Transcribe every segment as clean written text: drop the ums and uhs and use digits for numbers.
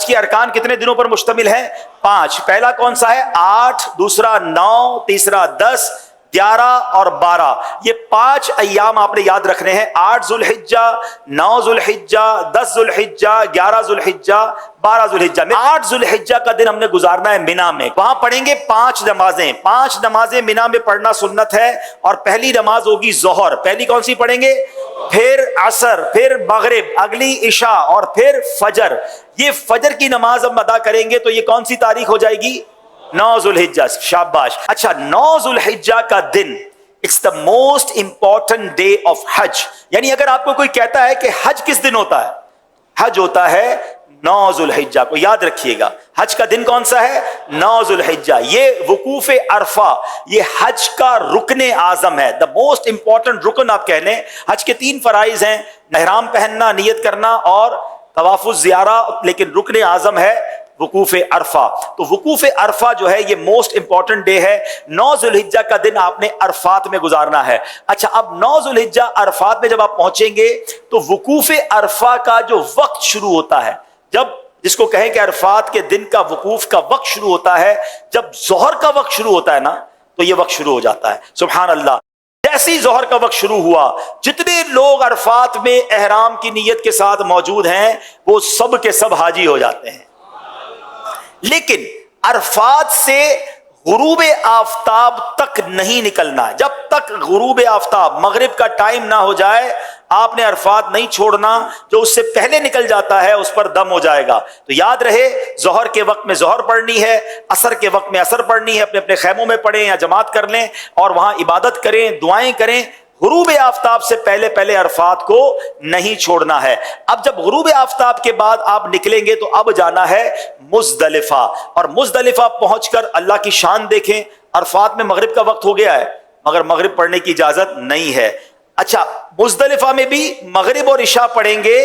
کے ارکان کتنے دنوں پر مشتمل ہے؟ 5. پہلا کون سا ہے؟ 8، دوسرا 9، تیسرا 10، 11 اور 12. یہ 5 ایام آپ نے یاد رکھنے ہیں. 8 ذوالحجہ، 9 ذوالحجہ، 10 ذوالحجہ، 11 ذوالحجہ، 12 ذوالحجہ. 8 ذوالحجہ کا دن ہم نے گزارنا ہے مینا میں. وہاں پڑھیں گے 5 نمازیں. 5 نمازیں مینا میں پڑھنا سنت ہے. اور پہلی نماز ہوگی ظہر. پہلی کون سی پڑھیں گے؟ پھر عصر، پھر مغرب، اگلی عشاء اور پھر فجر. یہ فجر کی نماز ہم ادا کریں گے تو یہ کون سی تاریخ ہو جائے گی؟ 9 ذوالحجہ. شاباش. اچھا، 9 ذوالحجہ کا دن it's the most important day of Hajj. یعنی اگر آپ کو کوئی کہتا ہے کہ حج کس دن ہوتا ہے، حج ہوتا ہے 9 ذوالحجہ کو. یاد رکھیے گا حج کا دن کون سا ہے؟ 9 ذوالحجہ. یہ وقوف عرفہ یہ حج کا رکن اعظم ہے. دا موسٹ امپورٹنٹ رکن آپ کہہ لیں. حج کے 3 فرائض ہیں، احرام پہننا، نیت کرنا اور طواف الزیارہ، لیکن رکن اعظم ہے وقوف عرفہ. تو وقوف عرفہ جو ہے یہ موسٹ امپورٹنٹ ڈے ہے. 9 ذوالحجہ کا دن آپ نے عرفات میں گزارنا ہے. اچھا، اب 9 ذوالحجہ عرفات میں جب آپ پہنچیں گے تو وقوف عرفہ کا جو وقت شروع ہوتا ہے، جب جس کو کہیں کہ عرفات کے دن کا وقوف کا وقت شروع ہوتا ہے، جب ظہر کا وقت شروع ہوتا ہے نا تو یہ وقت شروع ہو جاتا ہے. سبحان اللہ. جیسی ظہر کا وقت شروع ہوا، جتنے لوگ عرفات میں احرام کی نیت کے ساتھ موجود ہیں وہ سب کے سب حاجی ہو جاتے ہیں. لیکن عرفات سے غروب آفتاب تک نہیں نکلنا. جب تک غروب آفتاب مغرب کا ٹائم نہ ہو جائے آپ نے عرفات نہیں چھوڑنا. جو اس سے پہلے نکل جاتا ہے اس پر دم ہو جائے گا. تو یاد رہے ظہر کے وقت میں ظہر پڑھنی ہے، عصر کے وقت میں عصر پڑھنی ہے. اپنے اپنے خیموں میں پڑھیں یا جماعت کر لیں اور وہاں عبادت کریں، دعائیں کریں. غروب آفتاب سے پہلے پہلے عرفات کو نہیں چھوڑنا ہے. اب جب غروب آفتاب کے بعد آپ نکلیں گے تو اب جانا ہے مزدلفہ. اور مزدلفہ پہنچ کر اللہ کی شان دیکھیں. عرفات میں مغرب کا وقت ہو گیا ہے مگر مغرب پڑھنے کی اجازت نہیں ہے. اچھا، مزدلفہ میں بھی مغرب اور عشاء پڑھیں گے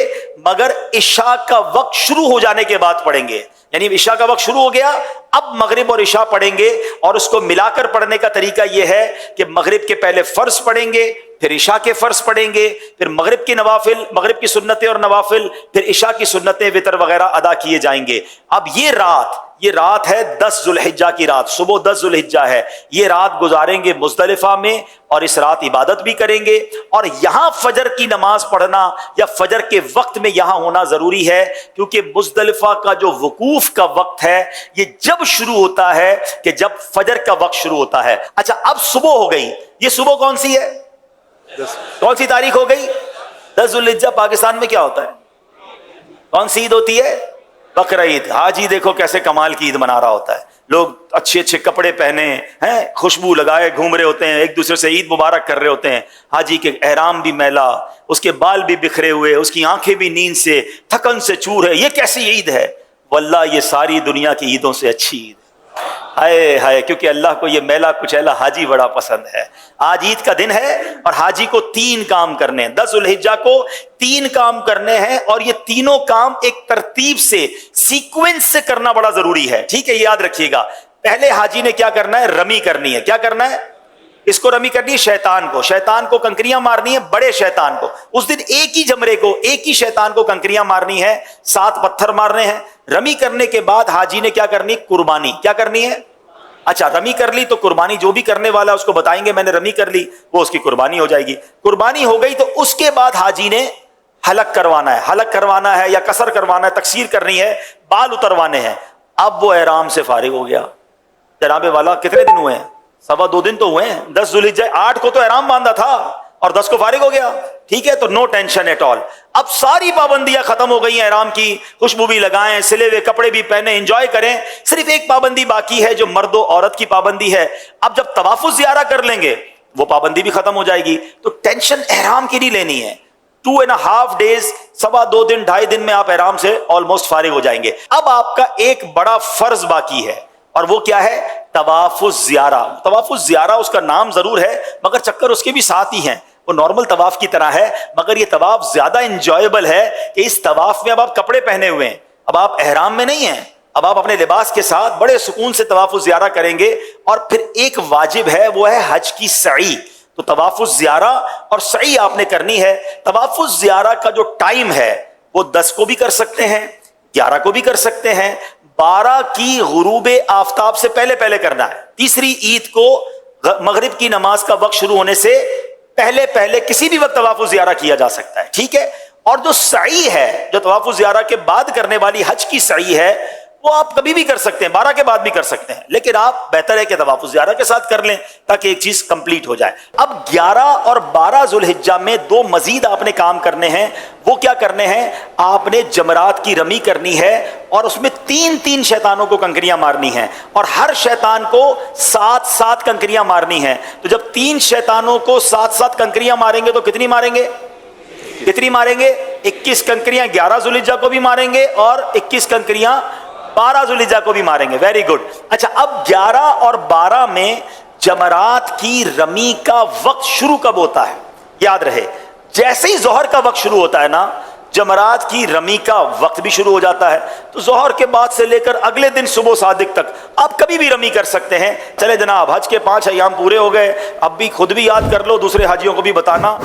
مگر عشاء کا وقت شروع ہو جانے کے بعد پڑھیں گے. یعنی عشاء کا وقت شروع ہو گیا، اب مغرب اور عشاء پڑھیں گے. اور اس کو ملا کر پڑھنے کا طریقہ یہ ہے کہ مغرب کے پہلے فرض پڑھیں گے، پھر عشاء کے فرض پڑھیں گے، پھر مغرب کی نوافل، مغرب کی سنتیں اور نوافل، پھر عشاء کی سنتیں وتر وغیرہ ادا کیے جائیں گے. اب یہ رات ہے 10 ذوالحجہ کی رات. صبح 10 ذوالحجہ ہے. یہ رات گزاریں گے مزدلفہ میں اور اس رات عبادت بھی کریں گے. اور یہاں فجر کی نماز پڑھنا یا فجر کے وقت میں یہاں ہونا ضروری ہے کیونکہ مزدلفہ کا جو وقوف کا وقت ہے یہ جب شروع ہوتا ہے کہ جب فجر کا وقت شروع ہوتا ہے. اچھا، اب صبح ہو گئی. یہ صبح کون سی ہے؟ کون سی تاریخ ہو گئی؟ 10 ذوالحجہ. پاکستان میں کیا ہوتا ہے؟ کون سی عید ہوتی ہے؟ بقرعید. حاجی دیکھو کیسے کمال کی عید منا رہا ہوتا ہے. لوگ اچھے اچھے کپڑے پہنے ہیں، خوشبو لگائے گھوم رہے ہوتے ہیں، ایک دوسرے سے عید مبارک کر رہے ہوتے ہیں. حاجی کے احرام بھی میلا، اس کے بال بھی بکھرے ہوئے، اس کی آنکھیں بھی نیند سے تھکن سے چور ہے. یہ کیسی عید ہے؟ واللہ یہ ساری دنیا کی عیدوں سے اچھی عید. ہائے ہائے، کیونکہ اللہ کو یہ میلا کچیلا حاجی بڑا پسند ہے. آج عید کا دن ہے اور حاجی کو 3 کام کرنے ہیں. 10 ذوالحجہ کو 3 کام کرنے ہیں اور یہ تینوں کام ایک ترتیب سے سیکوینس سے کرنا بڑا ضروری ہے. ٹھیک ہے، یاد رکھیے گا. پہلے حاجی نے کیا کرنا ہے؟ رمی کرنی ہے. کیا کرنا ہے؟ اس کو رمی کرنی ہے شیطان کو کنکریاں مارنی ہے، بڑے شیطان کو. اس دن ایک ہی جمرے کو، ایک ہی شیطان کو کنکریاں مارنی ہے، 7 پتھر مارنے ہیں. رمی کرنے کے بعد حاجی نے کیا کرنی؟ قربانی. کیا کرنی ہے؟ اچھا، رمی کر لی تو قربانی. جو بھی کرنے والا اس کو بتائیں گے میں نے رمی کر لی، وہ اس کی قربانی ہو جائے گی. قربانی ہو گئی تو اس کے بعد حاجی نے حلق کروانا ہے یا قصر کروانا ہے، تقصیر کرنی ہے، بال اتروانے ہیں. اب وہ احرام سے فارغ ہو گیا. جناب والا کتنے دن ہوئے ہیں؟ 2.25 دن تو ہوئے ہیں. 10 ذوالحجہ 8 کو تو احرام باندھا تھا اور 10 کو فارغ ہو گیا. ٹھیک ہے، تو نو ٹینشن ایٹ آل. اب ساری پابندیاں ختم ہو گئی ہیں احرام کی. خوشبو بھی لگائیں، سلے ہوئے کپڑے بھی پہنے، انجوائے کریں. صرف ایک پابندی باقی ہے جو مرد و عورت کی پابندی ہے. اب جب طواف الزیارہ کر لیں گے وہ پابندی بھی ختم ہو جائے گی. تو ٹینشن احرام کی نہیں لینی ہے. 2.5 days، 2.25 دن، 2.5 دن میں آپ احرام سے آلموسٹ فارغ ہو جائیں گے. اب آپ کا ایک بڑا فرض باقی ہے اور وہ کیا ہے؟ طواف الزیارہ. طواف الزیارہ اس کا نام ضرور ہے مگر چکر اس کے بھی ساتھ ہی ہیں. وہ نارمل طواف کی طرح ہے مگر یہ طواف زیادہ انجوائبل ہے کہ اس طواف میں اب آپ کپڑے پہنے ہوئے ہیں، اب آپ احرام میں نہیں ہیں، اب آپ اپنے لباس کے ساتھ بڑے سکون سے طواف الزیارہ کریں گے. اور پھر ایک واجب ہے وہ ہے حج کی سعی. تو طواف الزیارہ اور سعی آپ نے کرنی ہے. طواف الزیارہ کا جو ٹائم ہے وہ 10 کو بھی کر سکتے ہیں، 11 کو بھی کر سکتے ہیں, 12 کی غروب آفتاب سے پہلے پہلے کرنا ہے. تیسری عید کو مغرب کی نماز کا وقت شروع ہونے سے پہلے پہلے کسی بھی وقت طواف الزیارہ کیا جا سکتا ہے, ٹھیک ہے. اور جو سعی ہے, جو طواف الزیارہ کے بعد کرنے والی حج کی سعی ہے, وہ آپ کبھی بھی کر سکتے ہیں, 12 کے بعد بھی کر سکتے ہیں, لیکن آپ بہتر ہے کہ طواف الزیارہ کے ساتھ کر لیں تاکہ ایک چیز کمپلیٹ ہو جائے. اب 11 اور 12 ذو الحجہ میں 2 مزید آپ نے کام کرنے ہیں. وہ کیا کرنے ہیں؟ آپ نے جمرات کی رمی کرنی ہے اور اس میں 3 شیطانوں کو کنکریاں مارنی ہیں, اور ہر شیطان کو 7 کنکریاں مارنی ہیں. تو جب 3 شیطانوں کو 7 کنکریاں ماریں گے تو کتنی ماریں گے؟ کتنی ماریں گے؟ 21 کنکریاں 11 ذو الحجہ کو بھی ماریں گے اور 21 کنکریاں 12 ذو الحجہ کو بھی ماریں گے. Very good. اچھا, اب 11 اور 12 میں جمرات کی رمی کا وقت شروع کب ہوتا ہے؟ یاد رہے, جیسے ہی ظہر کا وقت شروع ہوتا ہے نا, جمرات کی رمی کا وقت بھی شروع ہو جاتا ہے. تو ظہر کے بعد سے لے کر اگلے دن صبح صادق تک آپ کبھی بھی رمی کر سکتے ہیں. چلے جناب, حج کے 5 ایام پورے ہو گئے, اب بھی خود بھی یاد کر لو, دوسرے حاجیوں کو بھی بتانا.